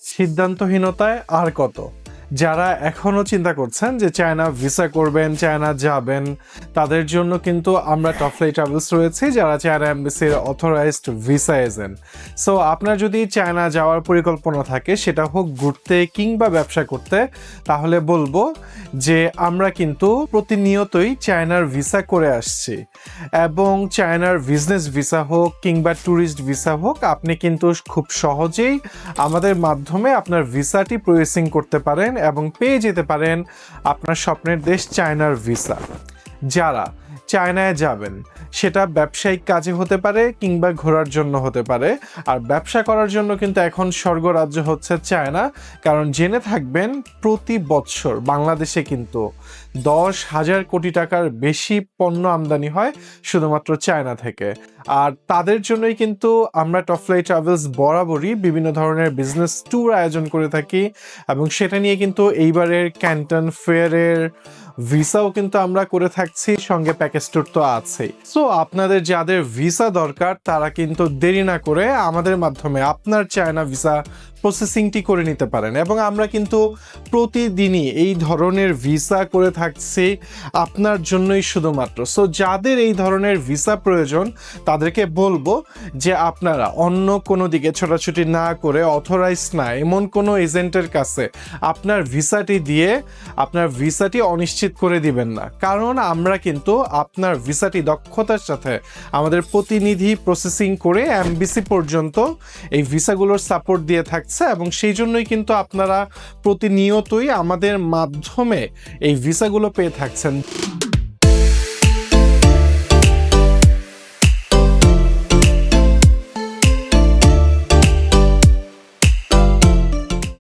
সিদ্ধান্তহীনতায় আর কত? যারা এখনও চিন্তা করছেন যে চায়না ভিসা করবেন, চায়না যাবেন, তাদের জন্য কিন্তু আমরা টপফ্লাই ট্রাভেলস রয়েছি, যারা চায়না এম্বাসির অথরাইজড ভিসা এজেন্ট। সো আপনার যদি চায়না যাওয়ার পরিকল্পনা থাকে, সেটা হোক ঘুরতে কিংবা ব্যবসা করতে, তাহলে বলবো যে আমরা কিন্তু প্রতিনিয়তই চায়নার ভিসা করে আসছি, এবং চায়নার বিজনেস ভিসা হোক কিংবা ট্যুরিস্ট ভিসা হোক, আপনি কিন্তু খুব সহজেই আমাদের মাধ্যমে আপনার ভিসাটি প্রসেসিং করতে পারেন এবং পেয়ে যেতে পারেন আপনার স্বপ্নের দেশ চায়নার ভিসা। যারা চায়নায় যাবেন, সেটা ব্যবসায়িক কাজে হতে পারে কিংবা ঘোরার জন্য হতে পারে, আর ব্যবসা করার জন্য কিন্তু এখন স্বর্গরাজ্য হচ্ছে চায়না। কারণ জেনে থাকবেন, প্রতি বৎসর বাংলাদেশে কিন্তু 10,000 কোটি টাকার বেশি পণ্য আমদানি হয় শুধুমাত্র চায়না থেকে। আর তাদের জন্যই কিন্তু আমরা টপফ্লাই ট্রাভেলস বরাবরই বিভিন্ন ধরনের বিজনেস ট্যুর আয়োজন করে থাকি, এবং সেটা নিয়ে কিন্তু এইবারের ক্যান্টন ফেয়ারের ভিসাও কিন্তু আমরা করে থাকছি, সঙ্গে প্যাকেজ ট্যুর তো আছেই। সো আপনাদের যাদের ভিসা দরকার, তারা কিন্তু দেরি না করে আমাদের মাধ্যমে আপনার চায়না ভিসা প্রসেসিংটি করে নিতে পারেন, এবং আমরা কিন্তু প্রতিদিনই এই ধরনের ভিসা করে থাকছি আপনার জন্যই শুধুমাত্র। সো যাদের এই ধরনের ভিসা প্রয়োজন, তাদেরকে বলবো যে আপনারা অন্য কোনো দিকে ছোটাছুটি না করে, অথরাইজ না এমন কোনো এজেন্টের কাছে আপনার ভিসাটি দিয়ে আপনার ভিসাটি অনিশ্চিত করে দিবেন না। কারণ আমরা কিন্তু আপনার ভিসাটি দক্ষতার সাথে আমাদের প্রতিনিধি প্রসেসিং করে এমবিসি পর্যন্ত এই ভিসাগুলোর সাপোর্ট দিয়ে থাকছে, এবং সেই জন্যই কিন্তু আপনারা প্রতিনিয়তই আমাদের মাধ্যমে এই ভিসাগুলো পেয়ে থাকছেন।